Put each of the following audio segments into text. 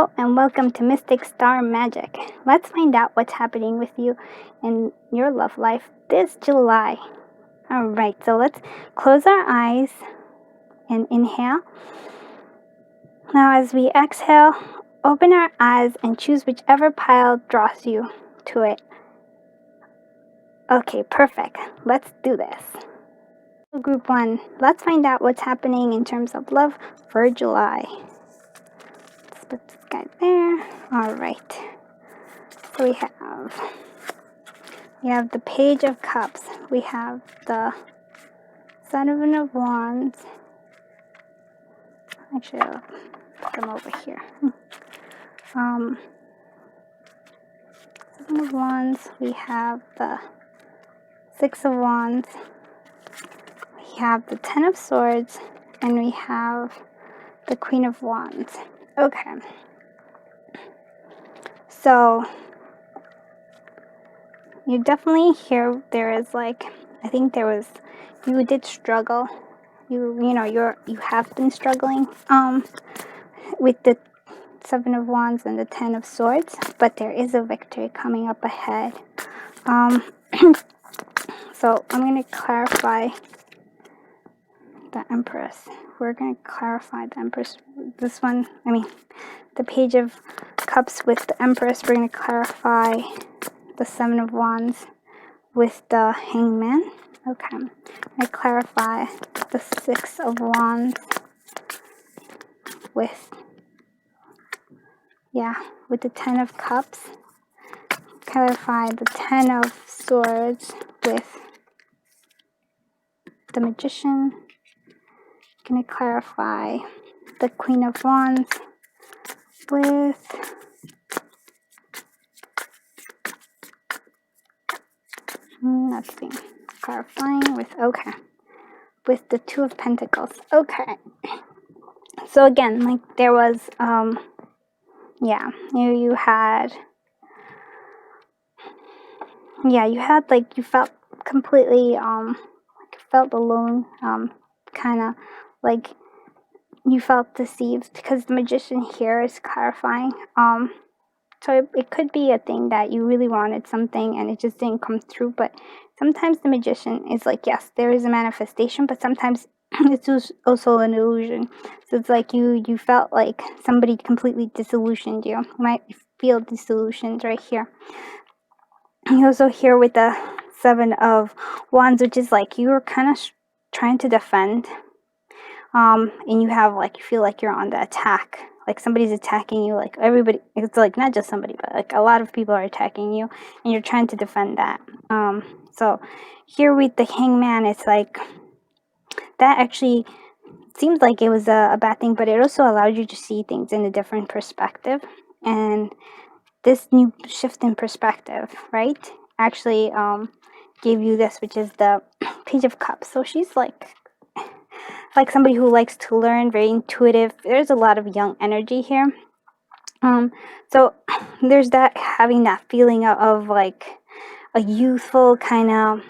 Hello and welcome to Mystic Star Magic. Let's find out what's happening with you in your love life this July. Alright, so let's close our eyes and inhale. Now as we exhale, open our eyes and choose whichever pile draws you to it. Okay, perfect. Let's do this. Group 1, let's find out what's happening in terms of love for July. Let's put this guy there. Alright. So we have the Page of Cups. We have the Seven of Wands. Actually, I'll put them over here. Seven of Wands. We have the Six of Wands. We have the Ten of Swords. And we have the Queen of Wands. Okay. So you definitely hear there is I think there was, you did struggle. You have been struggling with the Seven of Wands and the Ten of Swords, but there is a victory coming up ahead. So I'm going to clarify the Empress. We're going to clarify the Empress. The Page of Cups with the Empress. We're going to clarify the Seven of Wands with the Hangman. Okay. I'm going to clarify the Six of Wands with the Ten of Cups. Clarify the Ten of Swords with the Magician. I'm going to clarify the Queen of Wands with with the Two of Pentacles. Okay. So again, there was you felt completely felt alone, kind of you felt deceived, because the Magician here is clarifying. So it could be a thing that you really wanted something and it just didn't come through. But sometimes the Magician is yes, there is a manifestation, but sometimes it's also an illusion. So it's you felt like somebody completely disillusioned you. You might feel disillusioned right here. You also here with the Seven of Wands, which is you were kind of trying to defend. And you have you feel like you're on the attack. Somebody's attacking you, everybody, it's not just somebody, but a lot of people are attacking you, and you're trying to defend that. So here with the Hangman, it's that actually seems like it was a bad thing, but it also allowed you to see things in a different perspective. And this new shift in perspective, right, actually gave you this, which is the Page of Cups. So she's somebody who likes to learn, very intuitive. There's a lot of young energy here. So there's that, having that feeling of a youthful kind of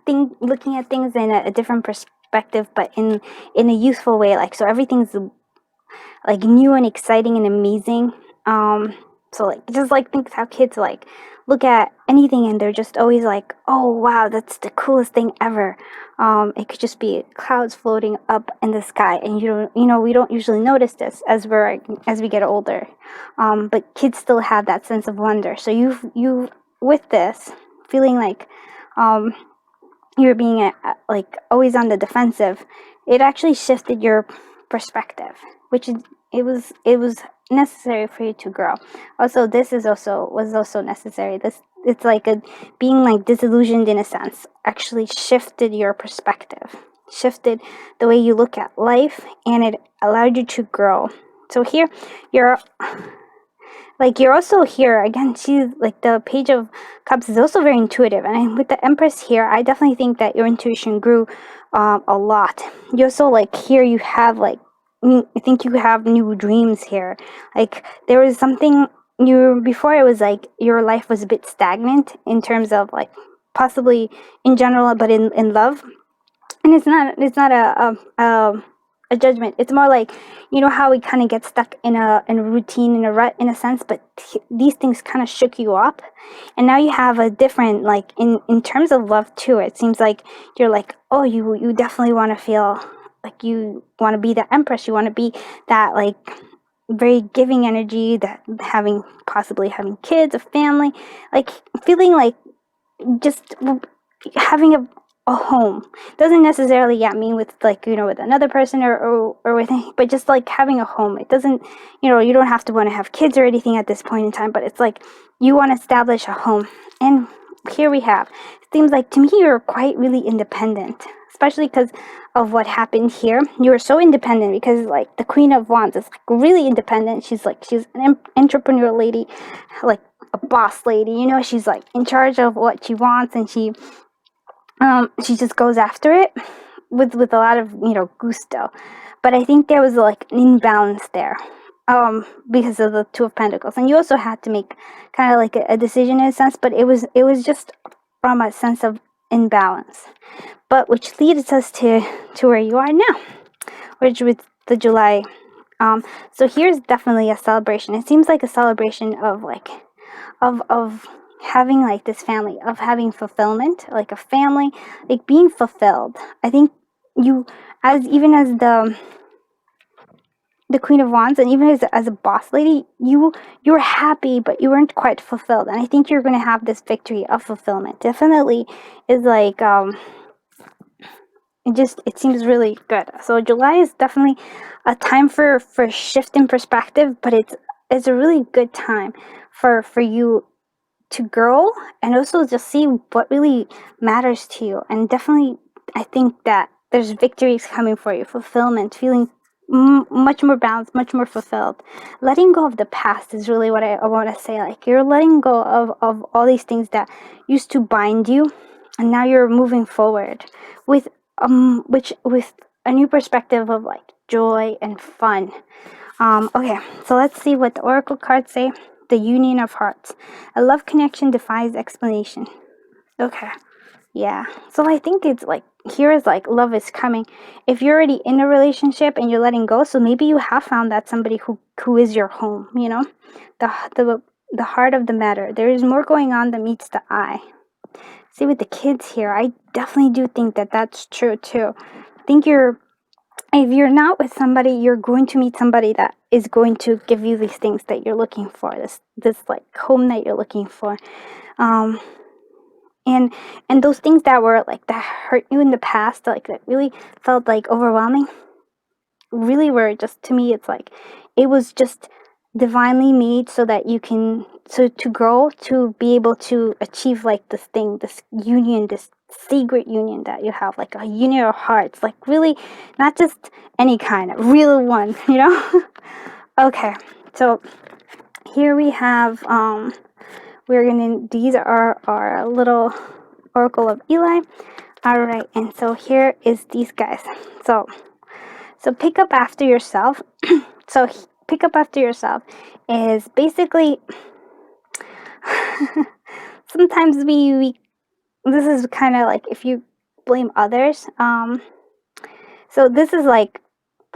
thing, looking at things in a different perspective, but in a youthful way. So everything's new and exciting and amazing. So just think how kids look at anything and they're just always oh wow, that's the coolest thing ever. It could just be clouds floating up in the sky, and we don't usually notice this as we get older. But kids still have that sense of wonder. So you with this feeling you're being always on the defensive, it actually shifted your perspective, which is it was necessary for you to grow. Also, this was also necessary. It's being disillusioned in a sense actually shifted your perspective, shifted the way you look at life, and it allowed you to grow. So here you're also here again. She's the Page of Cups is also very intuitive, and with the Empress here, I definitely think that your intuition grew a lot. You also here you have I think you have new dreams here. There was something before, it was your life was a bit stagnant in terms of possibly in general, but in love. And it's not a judgment. It's more like, you know how we kind of get stuck in a routine, in a rut, in a sense, but these things kind of shook you up, and now you have a different, like, in terms of love too. It seems like you're like, oh, you definitely want to feel like you want to be the empress. You want to be that, like, very giving energy, that possibly having kids, a family, like feeling like just having a home. Doesn't necessarily mean with, like, with another person, or with, but just like having a home. It doesn't, you don't have to want to have kids or anything at this point in time, but it's like you want to establish a home. And here we have, it seems like to me you're quite really independent, especially because of what happened here. You were so independent because, like, the Queen of Wands is like really independent. She's an entrepreneur lady, like a boss lady, she's like in charge of what she wants, and she just goes after it with a lot of, gusto. But I think there was like an imbalance there, because of the Two of Pentacles, and you also had to make kind of like a decision in a sense, but it was just from a sense of imbalance, but which leads us to where you are now, which with the July. So here's definitely a celebration. It seems like a celebration of, like, of having, like, this family, of having fulfillment, like a family, like being fulfilled. I think you, as even as the Queen of Wands, and even as a boss lady, you were happy, but you weren't quite fulfilled. And I think you're going to have this victory of fulfillment. Definitely is like, it seems really good. So July is definitely a time for shift in perspective, but it's a really good time for you to grow, and also just see what really matters to you. And definitely, I think that there's victories coming for you, fulfillment, feeling much more balanced, much more fulfilled. Letting go of the past is really what I want to say. Like, you're letting go of all these things that used to bind you, and now you're moving forward with with a new perspective of, like, joy and fun. Okay, so let's see what the oracle cards say. The Union of Hearts. A love connection defies explanation. Okay, yeah. So I think it's like, here is like love is coming. If you're already in a relationship and you're letting go, so maybe you have found that somebody who is your home. The heart of the matter. There is more going on than meets the eye. See, with the kids here, I definitely do think that that's true too. I think if you're not with somebody, you're going to meet somebody that is going to give you these things that you're looking for, this like home that you're looking for, and those things that were like, that hurt you in the past, like, that really felt like overwhelming, really were just, to me, it's like it was just divinely made so that you can, so to grow, to be able to achieve, like, this thing, this union, this secret union that you have, like a union of hearts, like really not just any kind of real one. Okay, so here we have, these are our little oracle of Eli. All right, and so here is these guys. So pick up after yourself. So pick up after yourself is basically, sometimes we this is kind of like, if you blame others, so this is like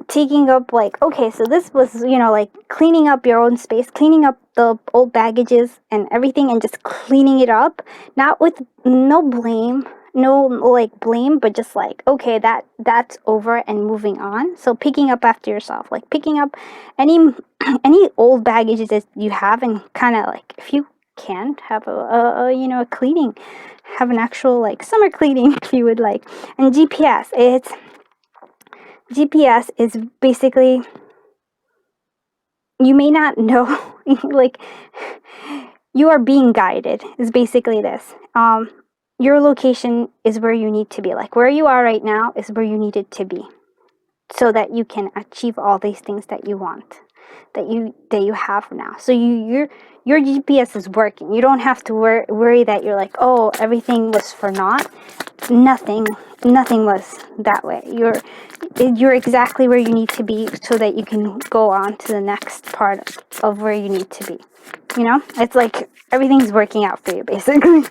taking up, like, okay, so this was, like cleaning up your own space, cleaning up the old baggages and everything, and just cleaning it up, not with no blame, no like blame, but just like, okay, that's over and moving on. So picking up after yourself, like picking up any old baggages that you have, and kind of like, if you can have a cleaning, have an actual, like, summer cleaning, if you would like. And GPS is basically, you may not know, like, you are being guided, is basically this. Your location is where you need to be. Like, where you are right now is where you needed to be, so that you can achieve all these things that you want, that you have now. So your GPS is working. You don't have to worry that you're like, oh, everything was for naught. Nothing was that way. You're exactly where you need to be, so that you can go on to the next part of where you need to be. It's like everything's working out for you, basically.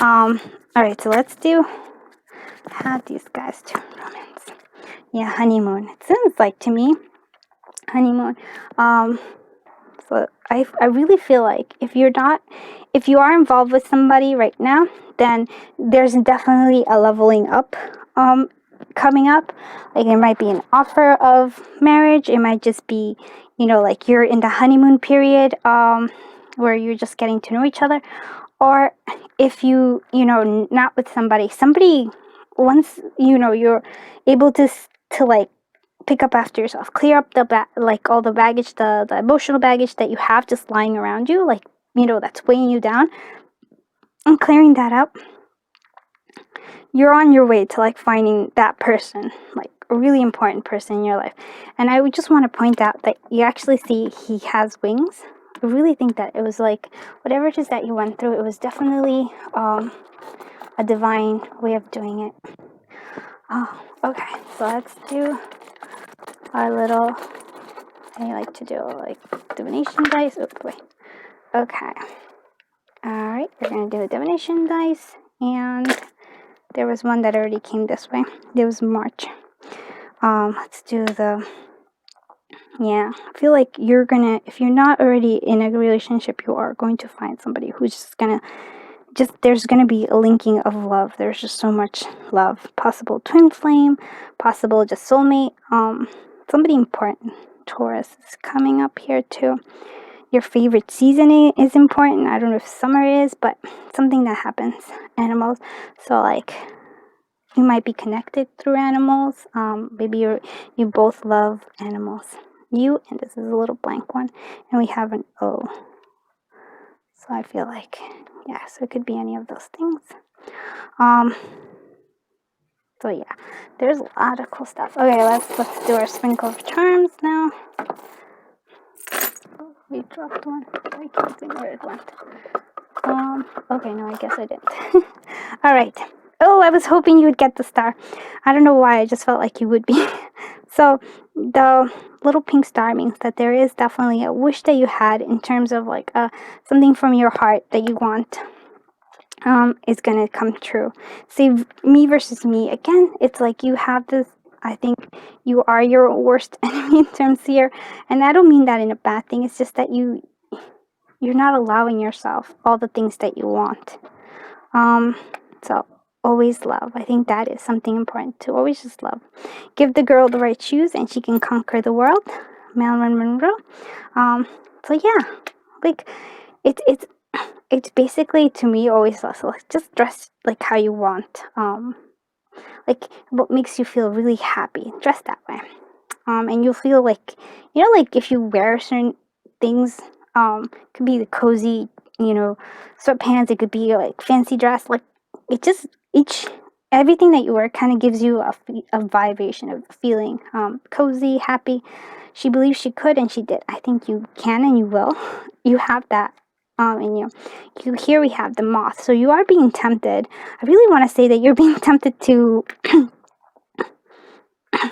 All right, so let's have these guys turn romance. Yeah, honeymoon. It sounds like to me, honeymoon. So I really feel like if you are involved with somebody right now, then there's definitely a leveling up coming up. Like it might be an offer of marriage. It might just be, like you're in the honeymoon period, where you're just getting to know each other. Or if not with somebody, once, you're able to like pick up after yourself, clear up like all the baggage, the emotional baggage that you have just lying around you, like, that's weighing you down, and clearing that up, you're on your way to like finding that person, like a really important person in your life. And I would just want to point out that you actually see he has wings. I really think that it was like whatever it is that you went through, it was definitely a divine way of doing it. Oh, okay, so let's do our little, I like to do like divination dice. Oh boy. Okay. Alright, we're gonna do the divination dice, and there was one that already came this way. It was March. Let's do I feel like if you're not already in a relationship, you are going to find somebody who's there's gonna be a linking of love. There's just so much love. Possible twin flame, possible just soulmate. Somebody important. Taurus is coming up here too. Your favorite season is important. I don't know if summer is, but something that happens. Animals. So like, you might be connected through animals. Maybe you both love animals. You, and this is a little blank one, and we have an O. So I feel like, yeah, so it could be any of those things. So yeah, there's a lot of cool stuff. Okay, let's do our sprinkle of charms now. We dropped one. I can't see where it went. Okay, no, I guess I didn't. All right. Oh, I was hoping you would get the star. I don't know why, I just felt like you would be. So the little pink star means that there is definitely a wish that you had in terms of like something from your heart that you want is gonna come true. See, me versus me, again, it's like you have this, I think you are your worst enemy in terms here, and I don't mean that in a bad thing. It's just that you're not allowing yourself all the things that you want. So always love. I think that is something important, to always just love. Give the girl the right shoes and she can conquer the world. Marilyn Monroe. So yeah, like it's basically, to me, always also like just dress like how you want. Like what makes you feel really happy. Dress that way. And you'll feel like, like if you wear certain things, could be the cozy, sweatpants. It could be like fancy dress. Like it just everything that you wear kind of gives you a vibration of feeling cozy, happy. She believed she could, and she did. I think you can, and you will. You have that in you. Here we have the moth. So you are being tempted. I really want to say that you're being tempted to.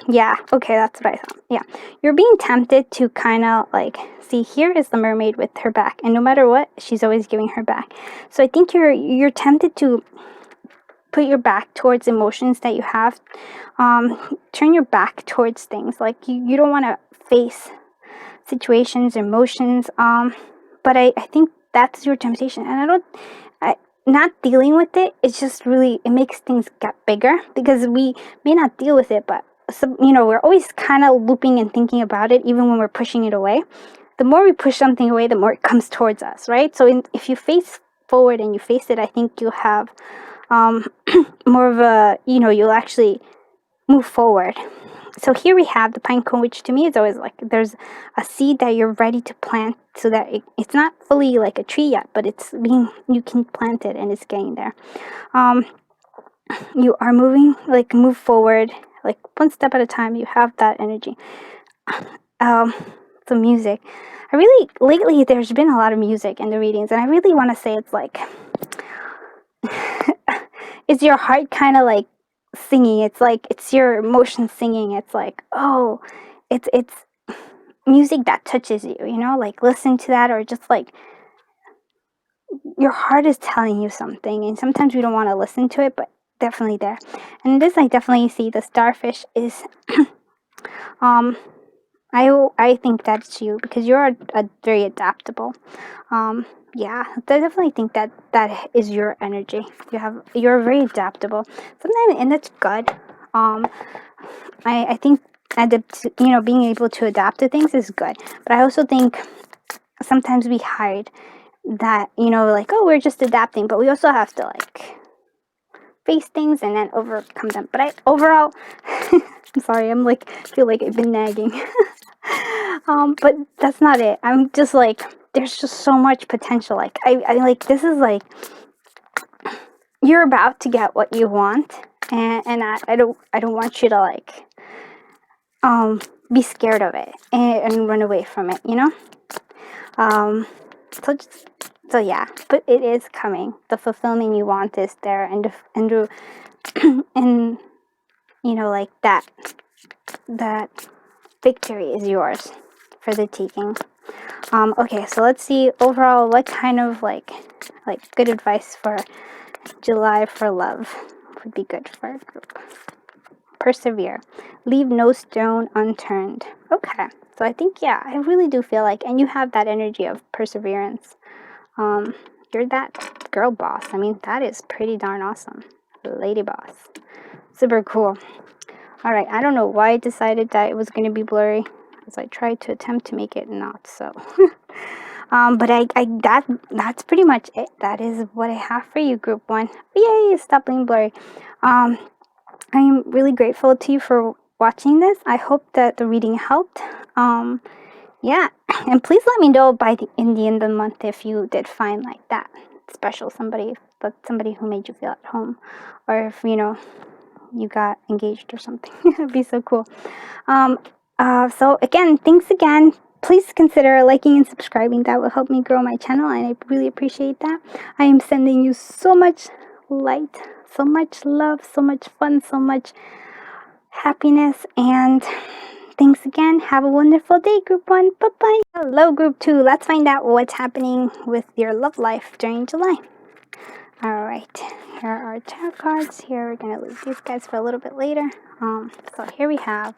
Yeah, okay, that's what I thought. Yeah, you're being tempted to kind of like, see, here is the mermaid with her back, and no matter what, she's always giving her back. So I think you're tempted to put your back towards emotions that you have. Turn your back towards things. Like you don't want to face situations, emotions. But I think that's your temptation, and not dealing with it. It's just really, it makes things get bigger because we may not deal with it, but we're always kind of looping and thinking about it, even when we're pushing it away. The more we push something away, the more it comes towards us, right? So if you face forward and you face it, I think you'll have more of a, you'll actually move forward. So here we have the pine cone, which to me is always like there's a seed that you're ready to plant, so that it's not fully like a tree yet, but you can plant it and it's getting there. You are move forward, like one step at a time. You have that energy. So music. Lately there's been a lot of music in the readings, and I really want to say it's like, is your heart kind of like singing? It's like it's your emotions singing. It's like, oh, it's music that touches you, like listen to that, or just like your heart is telling you something, and sometimes we don't want to listen to it, but definitely there. And this, I definitely see the starfish is, um, I think that's you because you're a very adaptable. Yeah, I definitely think that that is your energy. You're very adaptable. Sometimes, and that's good. Um, I think being able to adapt to things is good. But I also think sometimes we hide that, like, oh, we're just adapting, but we also have to like face things and then overcome them. But overall, I'm sorry, I'm like, feel like I've been nagging. But that's not it. I'm just like, there's just so much potential. Like, I like, this is like, you're about to get what you want. And I don't want you to like, be scared of it and run away from it, Um, so just, so yeah, but it is coming. The fulfillment you want is there, and like that victory is yours for the taking. Okay, so let's see overall what kind of like good advice for July for love would be good for a group. Persevere. Leave no stone unturned. Okay, so I think, yeah, I really do feel like, and you have that energy of perseverance. You're that girl boss. I mean, that is pretty darn awesome. Lady boss. Super cool. Alright, I don't know why I decided that it was going to be blurry, as I tried to attempt to make it not so. But that's pretty much it. That is what I have for you, group 1. Yay, stop being blurry. I'm really grateful to you for watching this. I hope that the reading helped. Yeah, and please let me know in the end of the month if you did find like that special somebody, but somebody who made you feel at home, or if you got engaged or something. It'd be so cool. So again, thanks again. Please consider liking and subscribing. That will help me grow my channel, and I really appreciate that. I am sending you so much light, so much love, so much fun, so much happiness, and thanks again. Have a wonderful day, Group 1. Bye-bye. Hello, Group 2. Let's find out what's happening with your love life during July. Alright, here are our tarot cards. Here, we're going to leave these guys for a little bit later. So here we have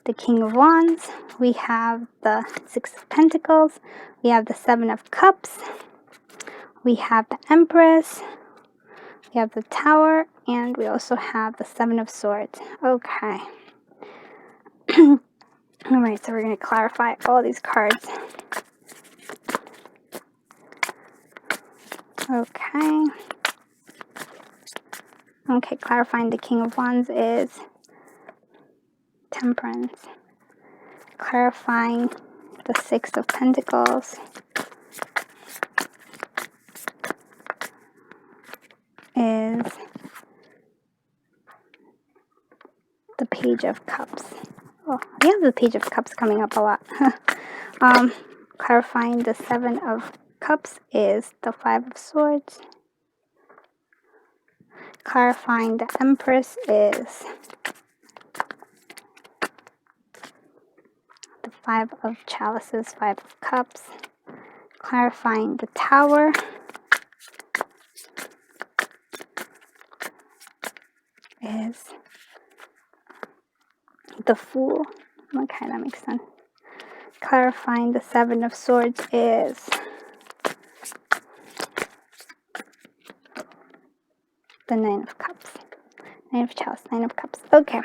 the King of Wands. We have the Six of Pentacles. We have the Seven of Cups. We have the Empress. We have the Tower. And we also have the Seven of Swords. Okay. Alright, so we're going to clarify all these cards. Okay. Okay, clarifying the King of Wands is Temperance. Clarifying the Six of Pentacles is the Page of Cups. Oh, we have the Page of Cups coming up a lot. Clarifying the Seven of Cups is the Five of Swords. Clarifying the Empress is the Five of Chalices, Five of Cups. Clarifying the Tower is the Fool. Okay, that makes sense. Clarifying the Seven of Swords is the Nine of Cups. Nine of Chalice, Nine of Cups. Okay,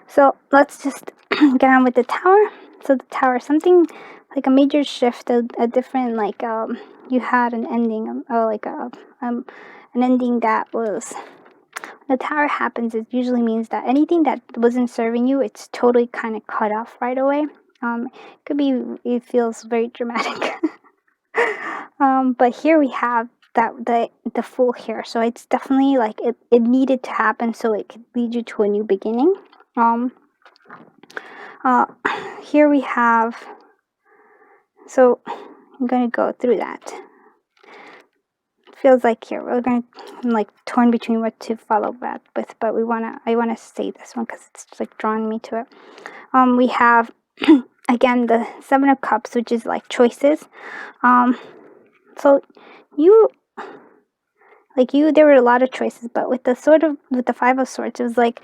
so let's just get on with the Tower. So the Tower, something like a major shift, a different, like, you had an ending, like an ending that was, the Tower happens, it usually means that anything that wasn't serving you, it's totally kind of cut off right away. Could be, it feels very dramatic. But here we have that the Fool here, so it's definitely like it needed to happen so it could lead you to a new beginning. Here we have, so I'm gonna go through that. It feels like here we're gonna, I'm like torn between what to follow that with, but I wanna say this one because it's like drawing me to it. We have again the Seven of Cups, which is like choices. So like you, there were a lot of choices, but with the Five of Swords, it was like,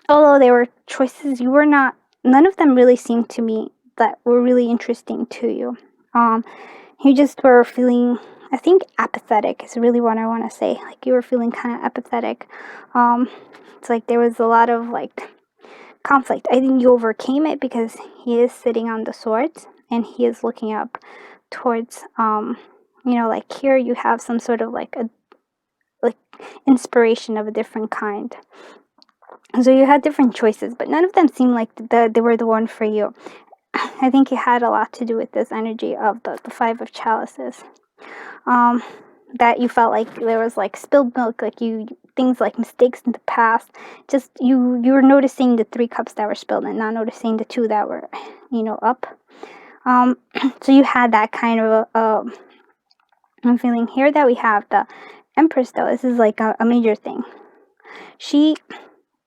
although there were choices, none of them really seemed to me that were really interesting to you. You just were feeling, I think, apathetic is really what I want to say. Like you were feeling kind of apathetic. It's like there was a lot of like conflict. I think you overcame it because he is sitting on the swords and he is looking up towards, like here you have some sort of like a like inspiration of a different kind. So you had different choices, but none of them seemed like they were the one for you. I think it had a lot to do with this energy of the Five of Chalices. That you felt like there was like spilled milk, like things like mistakes in the past. Just you were noticing the 3 cups that were spilled and not noticing the 2 that were, up. So you had that kind of I'm feeling here that we have the Empress though. This is like a major thing.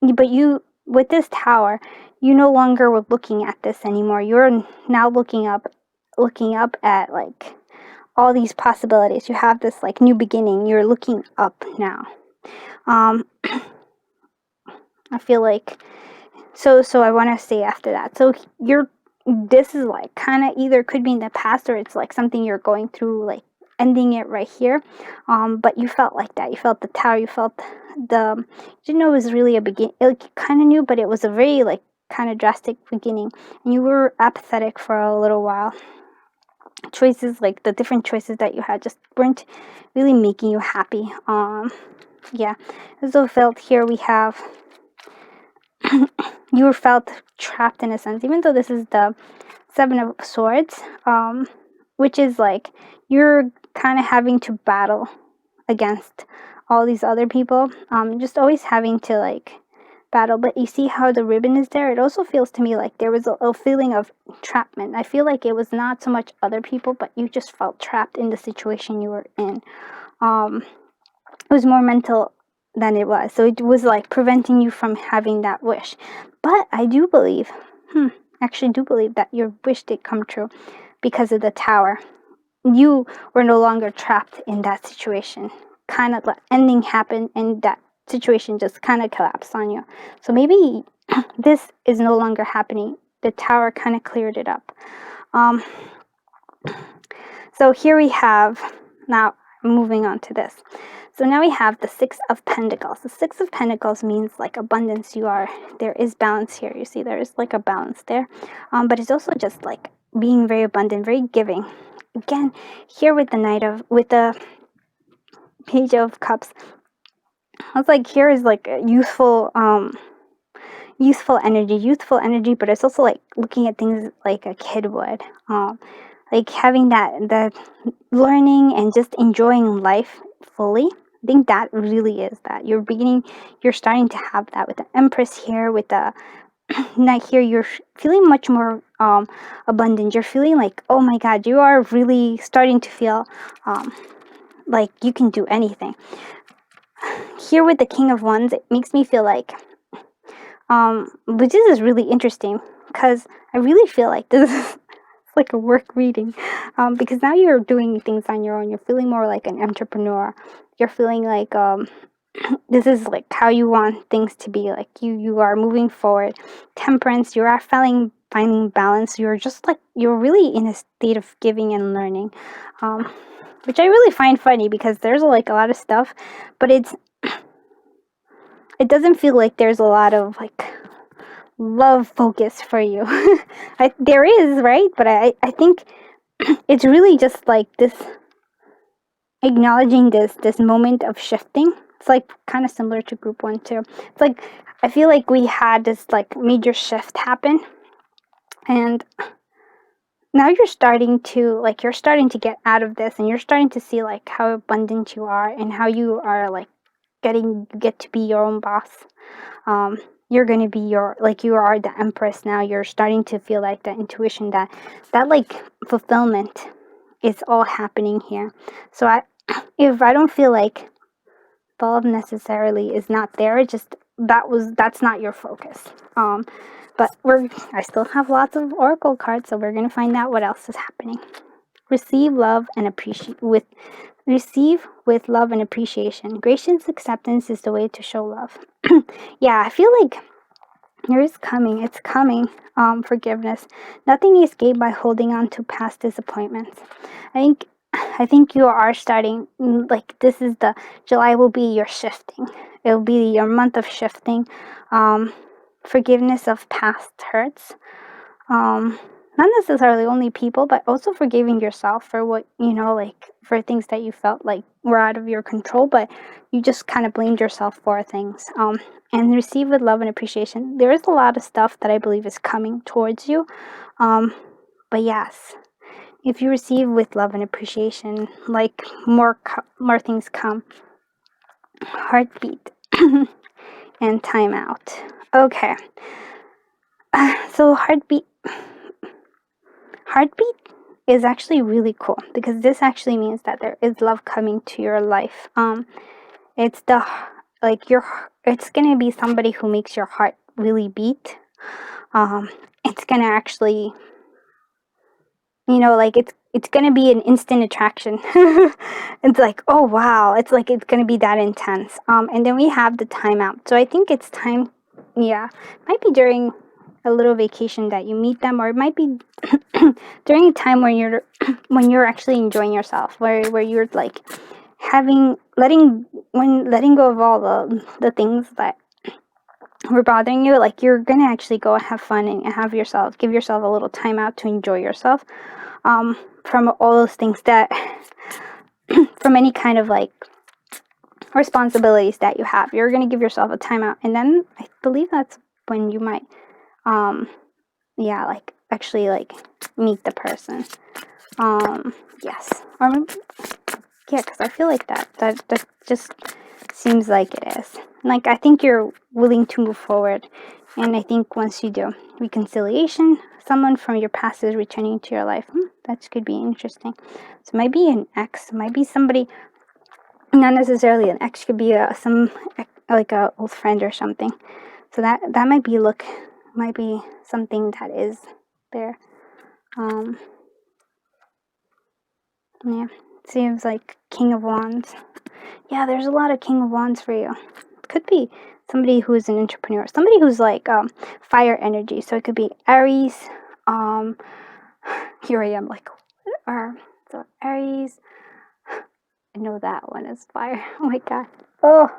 But you, with this tower, you no longer were looking at this anymore. You're now looking up at like all these possibilities. You have this like new beginning. You're looking up now. I feel like so I want to say after that. So this is like kind of either could be in the past or it's like something you're going through, like ending it right here. But you felt like that. You felt the tower. You felt you didn't know it was really a beginning. Like kind of knew, but it was a very like kind of drastic beginning. And you were apathetic for a little while. Choices, like the different choices that you had, just weren't really making you happy. Yeah. So felt here we have you felt trapped in a sense, even though this is the 7 of Swords, which is like you're kind of having to battle against all these other people, just always having to like battle. But you see how the ribbon is there? It also feels to me like there was a feeling of entrapment. I feel like it was not so much other people, but you just felt trapped in the situation you were in. It was more mental than it was. So it was like preventing you from having that wish. But I do believe, actually do believe that your wish did come true because of the tower. You were no longer trapped in that situation. Kind of like ending happened and that situation just kind of collapsed on you. So maybe this is no longer happening. The tower kind of cleared it up. So here we have, now moving on to this. So now we have the 6 of Pentacles. The 6 of Pentacles means like abundance. There is balance here. You see, there is like a balance there. But it's also just like being very abundant, very giving. Again, here with the Page of Cups, I was like, here is like a youthful energy, but it's also like looking at things like a kid would. Like having that learning and just enjoying life fully. I think that really is that. You're starting to have that with the Empress here, with the Knight here. You're feeling much more abundant. You're feeling like, oh my God, you are really starting to feel like you can do anything. Here with the King of Wands, it makes me feel like, but this is really interesting because I really feel like this is like a work reading, because now you're doing things on your own. You're feeling more like an entrepreneur. You're feeling like this is like how you want things to be. Like you are moving forward. Temperance, you are finding balance. You're really in a state of giving and learning, which I really find funny because there's like a lot of stuff, but it doesn't feel like there's a lot of like love focus for you. There is, right? But I think it's really just like this, acknowledging this moment of shifting. It's like kind of similar to group 1 too. It's like I feel like we had this like major shift happen, and now you're starting to get out of this, and you're starting to see like how abundant you are and how you are like get to be your own boss. You're going to be you are the Empress now. You're starting to feel like that intuition, that like fulfillment is all happening here. So if I don't feel like love necessarily is not there, it just, that's not your focus. But I still have lots of oracle cards, so we're going to find out what else is happening. Receive love and appreciate with Receive with love and appreciation. Gracious acceptance is the way to show love. Yeah, I feel like it's coming. Forgiveness. Nothing is gained by holding on to past disappointments. I think you are starting, like, this is the July will be your shifting. It will be your month of shifting. Forgiveness of past hurts. Not necessarily only people, but also forgiving yourself for what, like, for things that you felt like were out of your control, but you just kind of blamed yourself for things. And receive with love and appreciation. There is a lot of stuff that I believe is coming towards you. But yes, if you receive with love and appreciation, like, more things come. Heartbeat and timeout. Okay. So heartbeat is actually really cool, because this actually means that there is love coming to your life. It's it's gonna be somebody who makes your heart really beat. It's gonna actually, like, it's gonna be an instant attraction. It's like, oh wow, it's like it's gonna be that intense. And then we have the timeout. So I think it's time. Yeah, might be during a little vacation that you meet them, or it might be during a time when you're actually enjoying yourself, where you're like letting go of all the things that were bothering you. Like, you're gonna actually go and have fun and give yourself a little time out to enjoy yourself, from all those things that from any kind of, like, responsibilities that you have. You're gonna give yourself a timeout, and then I believe that's when you might like, actually, like, meet the person. Yes. Or yeah, because I feel like that just seems like it is. Like, I think you're willing to move forward, and I think once you do, reconciliation, someone from your past is returning to your life. That could be interesting. So it might be an ex, might be somebody, not necessarily an ex, could be like a old friend or something. So that might be something that is there. Yeah, seems like King of Wands. Yeah, there's a lot of King of Wands for you. Could be somebody who's an entrepreneur, somebody who's like fire energy. So it could be Aries. Here I am, like, so Aries. I know that one is fire. Oh my god. Oh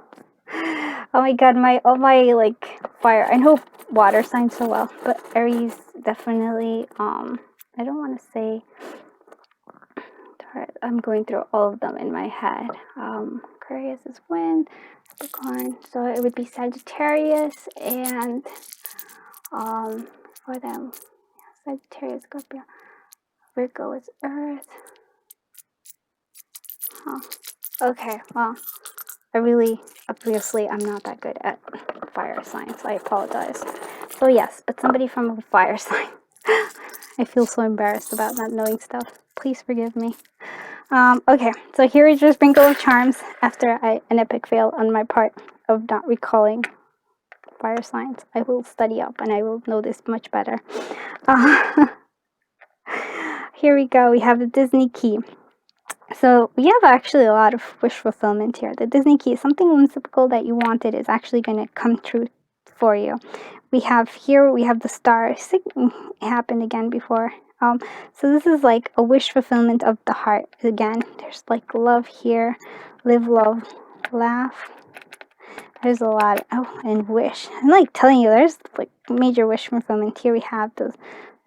my god. All my like fire. I know water signs so well, but Aries definitely. I don't want to say. I'm going through all of them in my head. Aquarius is wind, Capricorn, so it would be Sagittarius, and for them, Sagittarius, Scorpio, Virgo is Earth. Okay, well, obviously, I'm not that good at fire signs. I apologize. So yes, but somebody from a fire sign. I feel so embarrassed about not knowing stuff. Please forgive me. Okay, so here is your sprinkle of charms after an epic fail on my part of not recalling fire signs. I will study up and I will know this much better. Here we go. We have the Disney key. So we have actually a lot of wish fulfillment here. The Disney key is something whimsical that you wanted is actually going to come true for you. We have the star. It happened again before. So this is like a wish fulfillment of the heart. Again, there's like love here, live, love, laugh. There's a lot. And wish. I'm like telling you, there's like major wish fulfillment here. We have the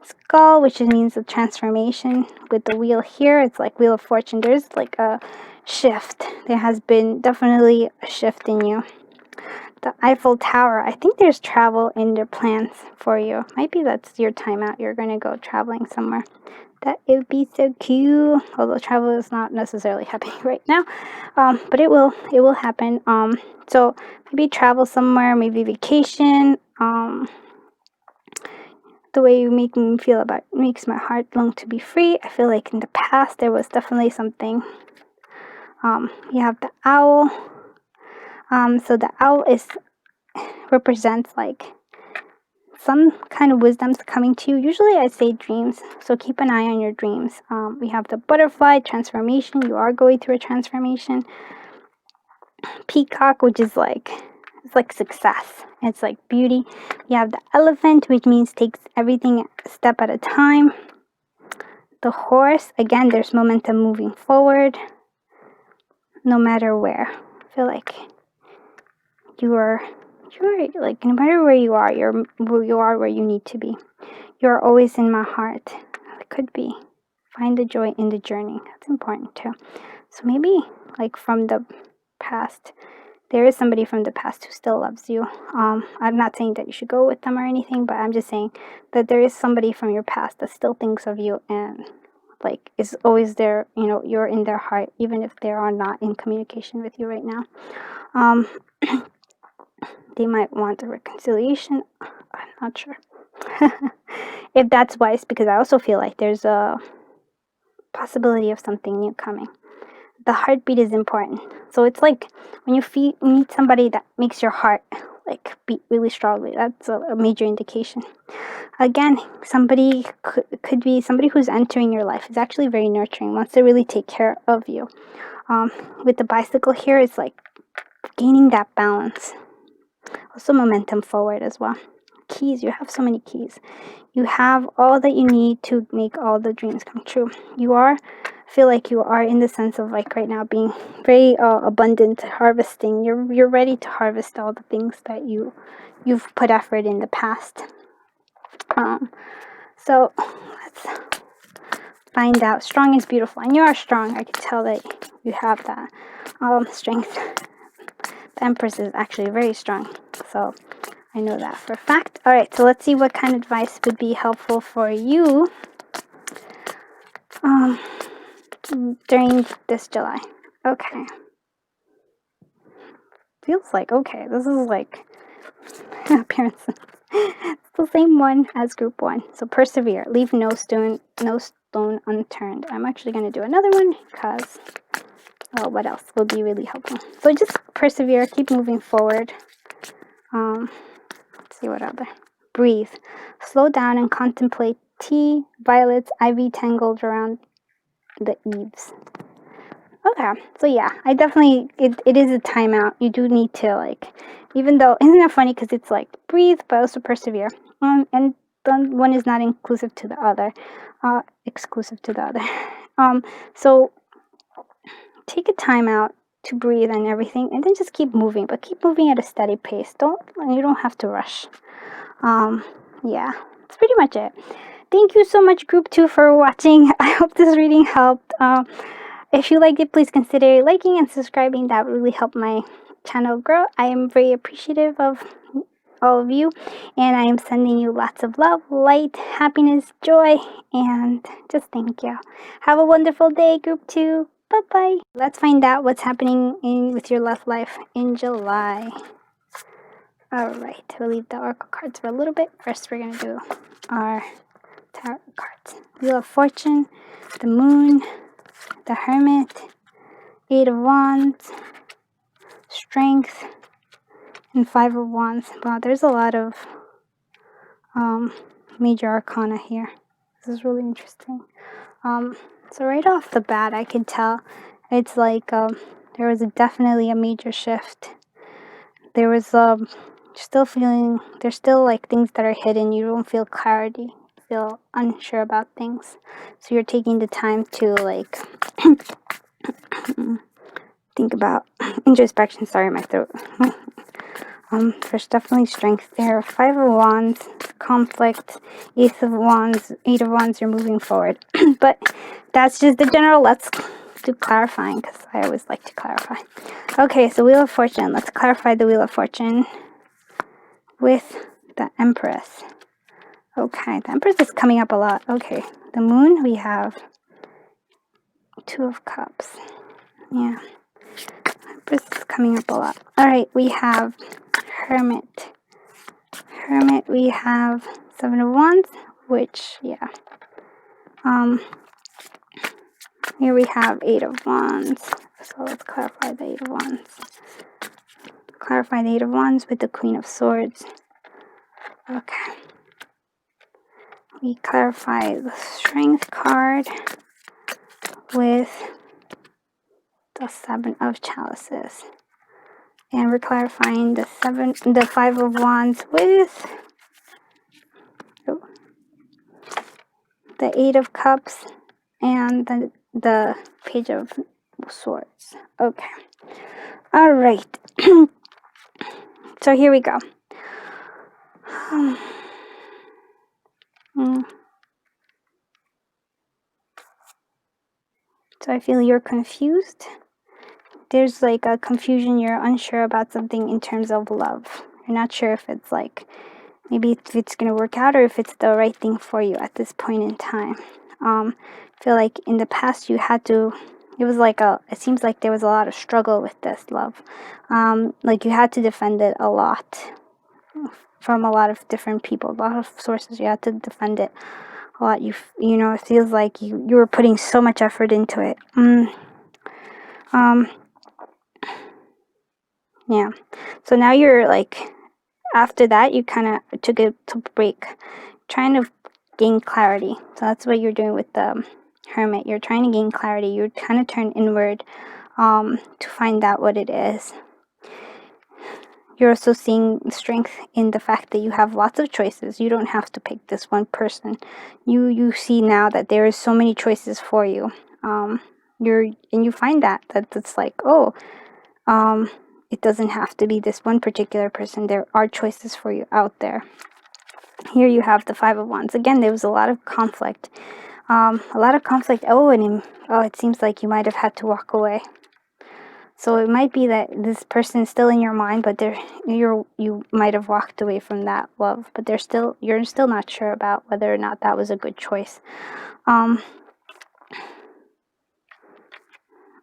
skull, which means the transformation. With the wheel here, it's like Wheel of Fortune. There's like a shift. There has been definitely a shift in you. The Eiffel Tower. I think there's travel in their plans for you. Maybe that's your time out. You're going to go traveling somewhere. That would be so cute. Although travel is not necessarily happening right now. But it will happen. So maybe travel somewhere, maybe vacation. The way you make me feel about makes my heart long to be free. I feel like in the past there was definitely something. You have the owl. So the owl represents like some kind of wisdom's coming to you. Usually I say dreams, so keep an eye on your dreams. We have the butterfly, transformation. You are going through a transformation. Peacock, which is like, it's like success. It's like beauty. You have the elephant, which means takes everything a step at a time. The horse, again, there's momentum moving forward, no matter where. I feel like you're like, no matter where you are where you need to be. You're always in my heart. It could be. Find the joy in the journey. That's important too. So maybe like from the past, there is somebody from the past who still loves you. I'm not saying that you should go with them or anything, but I'm just saying that there is somebody from your past that still thinks of you and like is always there. You know, you're in their heart, even if they are not in communication with you right now. They might want a reconciliation. I'm not sure if that's wise, because I also feel like there's a possibility of something new coming. The heartbeat is important. So it's like when you meet somebody that makes your heart like beat really strongly. That's a major indication. Again, somebody could be somebody who's entering your life is actually very nurturing, wants to really take care of you. With the bicycle here, it's like gaining that balance. Also momentum forward as well. Keys, you have so many keys. You have all that you need to make all the dreams come true. Feel like you are in the sense of like right now being very abundant, harvesting. You're ready to harvest all the things that you've put effort in the past. So let's find out. Strong is beautiful, and you are strong. I can tell that you have that strength. The Empress is actually very strong, so I know that for a fact. All right, so let's see what kind of advice would be helpful for you during this July. Okay. Feels like, okay, this is like appearances. It's the same one as group 1. So persevere. Leave no stone unturned. I'm actually going to do another one because, what else will be really helpful? So just persevere. Keep moving forward. Let's see what other. Breathe. Slow down and contemplate tea, violets, ivy tangled around the eaves. Okay, so yeah, I definitely, it is a timeout. You do need to, like, even though, isn't that funny, because it's like, breathe, but also persevere. And then one is not exclusive to the other. So take a timeout to breathe and everything, and then just keep moving, but keep moving at a steady pace. You don't have to rush. Yeah, that's pretty much it. Thank you so much, Group 2, for watching. I hope this reading helped. If you liked it, please consider liking and subscribing. That would really help my channel grow. I am very appreciative of all of you, and I am sending you lots of love, light, happiness, joy, and just thank you. Have a wonderful day, Group 2. Bye-bye. Let's find out what's happening with your love life in July. Alright, we'll leave the oracle cards for a little bit. First, we're going to do our tarot cards. Wheel of Fortune, the Moon, the Hermit, 8 of Wands, Strength, and 5 of Wands. Wow, there's a lot of major arcana here. This is really interesting. So right off the bat, I can tell it's like there was definitely a major shift. There was there's still like things that are hidden. You don't feel clarity, feel unsure about things. So you're taking the time to like think about introspection. Sorry, my throat. There's definitely strength there. 5 of Wands, conflict, 8 of Wands, you're moving forward. But that's just the general. Let's do clarifying, because I always like to clarify. Okay, so Wheel of Fortune. Let's clarify the Wheel of Fortune with the Empress. Okay, the Empress is coming up a lot. Okay, the Moon, we have 2 of Cups. Yeah, Empress is coming up a lot. Alright, we have Hermit. We have 7 of Wands, which, yeah. Here we have 8 of Wands. So let's clarify the 8 of Wands. Clarify the 8 of Wands with the Queen of Swords. Okay. we clarify the Strength card with the Seven of Chalices. And we're clarifying the Five of Wands with the Eight of Cups and the Page of Swords. Okay. All right. So here we go. So I feel you're confused. There's like a confusion. You're unsure about something in terms of love. You're not sure if it's like, maybe if it's going to work out or if it's the right thing for you at this point in time. I feel like in the past you had to, it seems like there was a lot of struggle with this love. Like you had to defend it a lot from a lot of different people, a lot of sources. You had to defend it a lot. You know, it feels like you were putting so much effort into it. Yeah. So now you're like, after that, you kind of took a break, trying to gain clarity. So that's what you're doing with the Hermit. You're trying to gain clarity. You're trying to turn inward to find out what it is. You're also seeing strength in the fact that you have lots of choices. You don't have to pick this one person. You see now that there is so many choices for you. You find that it's like, oh, it doesn't have to be this one particular person. There are choices for you out there. Here you have the Five of Wands. Again, there was a lot of conflict. It seems like you might have had to walk away. So it might be that this person is still in your mind, but you might have walked away from that love, but you're still not sure about whether or not that was a good choice. But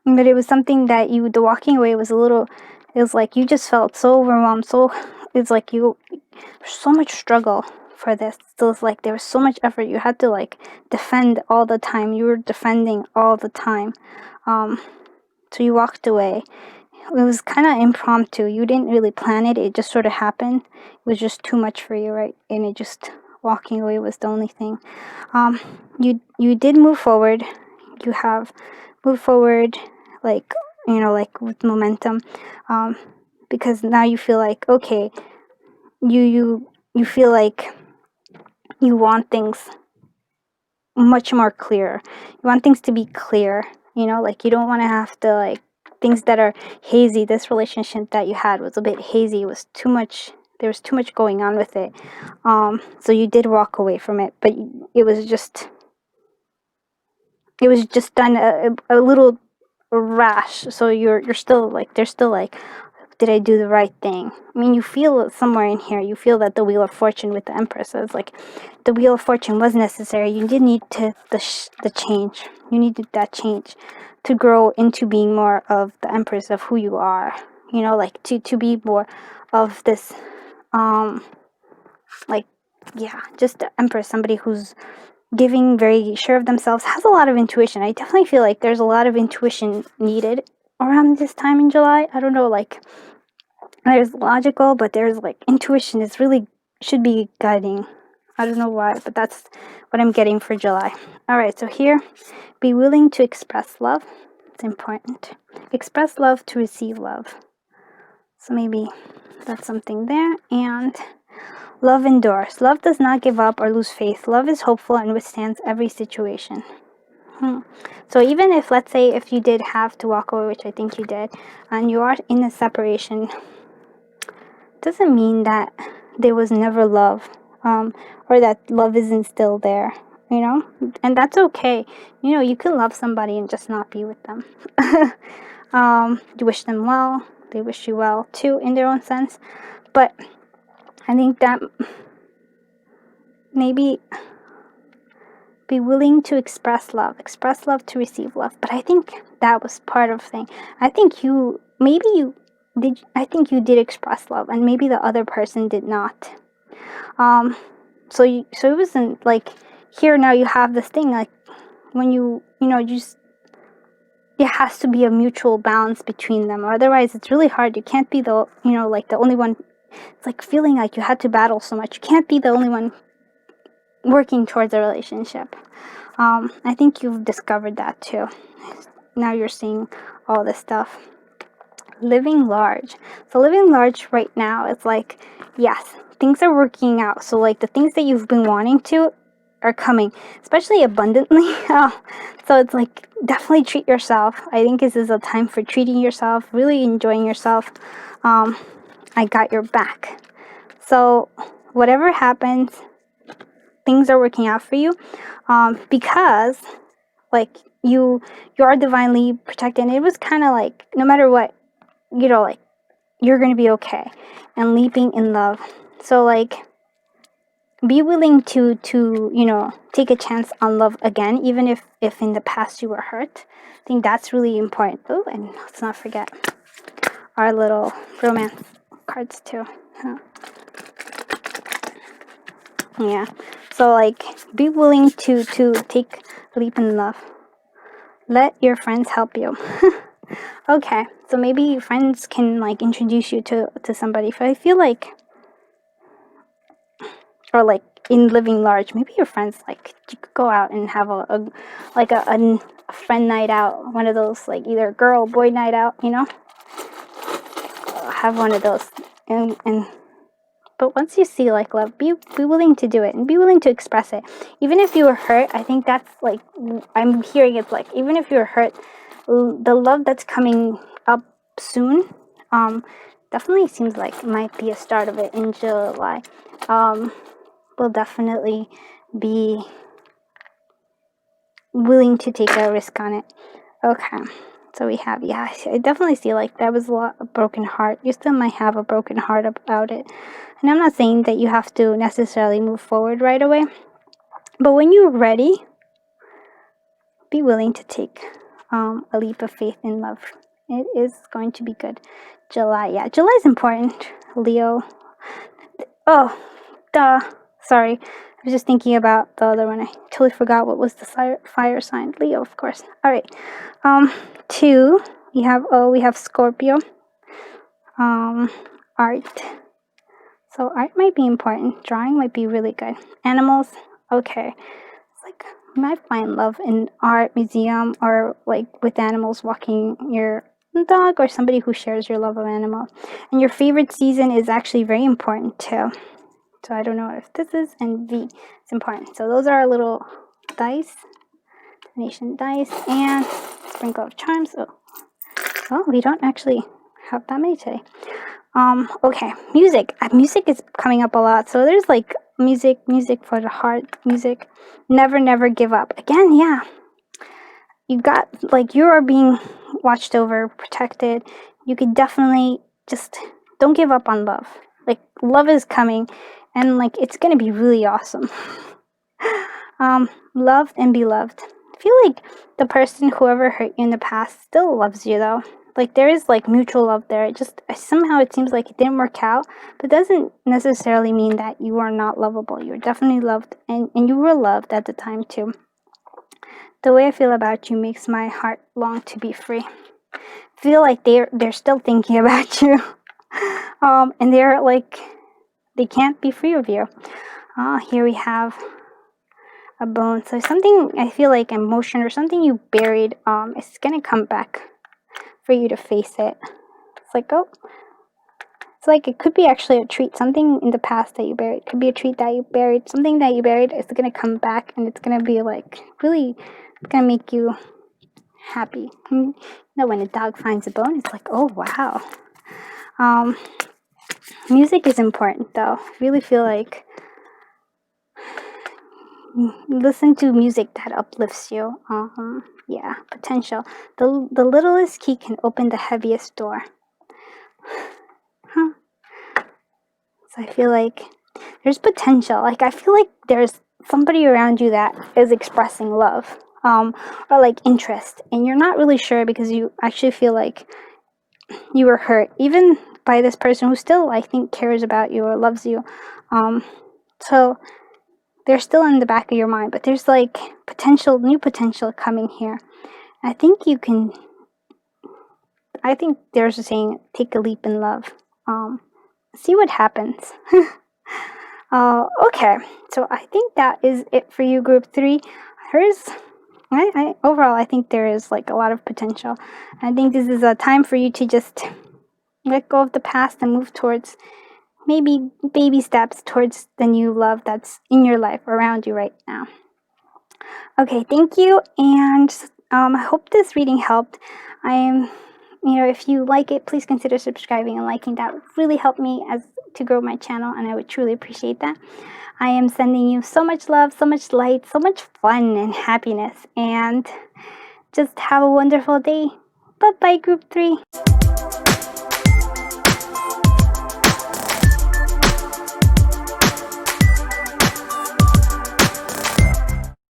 it was something that the walking away was it was like you just felt so overwhelmed. It's like there's so much struggle for this. So it's like there was so much effort. You had to like defend all the time. You were defending all the time. So you walked away. It was kind of impromptu. You didn't really plan it. It just sort of happened. It was just too much for you, right? And walking away was the only thing. You did move forward. You have moved forward, like with momentum, because now you feel like, okay, you feel like you want things much more clear. You want things to be clear, like you don't want to have to like things that are hazy. This relationship that you had was a bit hazy. It was too much. There was too much going on with it. So you did walk away from it, but it was just done a little rash. So you're still like, they're still like, did I do the right thing? I mean, you feel somewhere in here, you feel that the Wheel of Fortune with the Empress, so it's like the Wheel of Fortune was necessary. You did need the change. You needed that change to grow into being more of the Empress of who you are. Like to be more of this, just the Empress, somebody who's giving, very sure of themselves, has a lot of intuition. I definitely feel like there's a lot of intuition needed around this time in July. I don't know, like there's logical, but there's like intuition is really should be guiding. I don't know why, but that's what I'm getting for July. All right, so here, be willing to express love. It's important. Express love to receive love. So maybe that's something there. And love endures. Love does not give up or lose faith. Love is hopeful and withstands every situation. So even if, let's say, if you did have to walk away, which I think you did, and you are in a separation, doesn't mean that there was never love, or that love isn't still there, and that's okay. You can love somebody and just not be with them. You wish them well, they wish you well too in their own sense, but I think that maybe be willing to express love to receive love. But I think that was part of the thing. I think you did express love, and maybe the other person did not. So it wasn't like, here now you have this thing, like when it has to be a mutual balance between them, or otherwise it's really hard. You can't be the like the only one. It's like feeling like you had to battle so much. You can't be the only one working towards a relationship. I think you've discovered that too. Now you're seeing all this stuff. Living large. So living large right now is like, yes, things are working out. So like the things that you've been wanting to are coming, especially abundantly. So it's like, definitely treat yourself. I think this is a time for treating yourself, really enjoying yourself. I got your back. So whatever happens, things are working out for you, because like you are divinely protected. And it was kind of like, no matter what, like you're gonna be okay, and leaping in love. So like, be willing to take a chance on love again, even if in the past you were hurt. I think that's really important. Oh, and let's not forget our little romance cards too. Yeah, so like, be willing to take a leap in love. Let your friends help you. Okay, so maybe friends can like introduce you to somebody. If I feel like, or like in living large, maybe your friends, like you could go out and have a friend night out, one of those, like either girl boy night out, have one of those. And but once you see like love, be willing to do it, and be willing to express it, even if you were hurt. I think that's like, I'm hearing it's like, even if you're hurt, the love that's coming up soon, definitely seems like might be a start of it in July. Will definitely be willing to take a risk on it. Okay, so we have, yeah, I definitely see like that was a broken heart. You still might have a broken heart about it, and I'm not saying that you have to necessarily move forward right away, but when you're ready, be willing to take a leap of faith in love. It is going to be good. July, yeah, July is important. Leo. Oh, duh. Sorry, I was just thinking about the other one. I totally forgot what was the fire sign. Leo, of course. All right. 2. We have Scorpio. Art. So art might be important. Drawing might be really good. Animals. Okay. It's like, you might find love in art museum, or like with animals, walking your dog, or somebody who shares your love of animal. And your favorite season is actually very important too. So I don't know if this is, and V. It's important. So those are our little dice, divination dice, and sprinkle of charms. Oh, we don't actually have that many today. Okay, music. Music is coming up a lot. So there's like music for the heart, music. Never give up. Again, yeah. You got, like, you are being watched over, protected. You could definitely just don't give up on love. Like, love is coming, and like, it's gonna be really awesome. Loved and be loved. I feel like the person, whoever hurt you in the past, still loves you though. Like, there is like mutual love there. It just, somehow it seems like it didn't work out, but it doesn't necessarily mean that you are not lovable. You're definitely loved, and you were loved at the time too. The way I feel about you makes my heart long to be free. I feel like they're still thinking about you. And they're like, they can't be free of you. Here we have a bone. So something, I feel like emotion or something you buried, it's gonna come back for you to face it. It's like, oh, it's like, it could be actually a treat, something in the past that you buried. It could be a treat that you buried, something that you buried is gonna come back, and it's gonna be like, really, it's gonna make you happy. You know, when a dog finds a bone, it's like, oh wow. Music is important though. I really feel like, listen to music that uplifts you. Yeah, potential. The littlest key can open the heaviest door. Huh. So I feel like there's potential. Like, I feel like there's somebody around you that is expressing love, or like interest, and you're not really sure because you actually feel like you were hurt, even by this person who still, I think, cares about you or loves you. So they're still in the back of your mind, but there's like new potential coming here. I think there's a saying, take a leap in love. See what happens. Okay, so I think that is it for you, group 3. Hers, overall, I think there is like a lot of potential. I think this is a time for you to just let go of the past and move towards maybe baby steps towards the new love that's in your life around you right now. Okay, thank you, and I hope this reading helped. If you like it, please consider subscribing and liking. That would really help me as to grow my channel, and I would truly appreciate that. I am sending you so much love, so much light, so much fun and happiness, and just have a wonderful day. Bye-bye, group 3.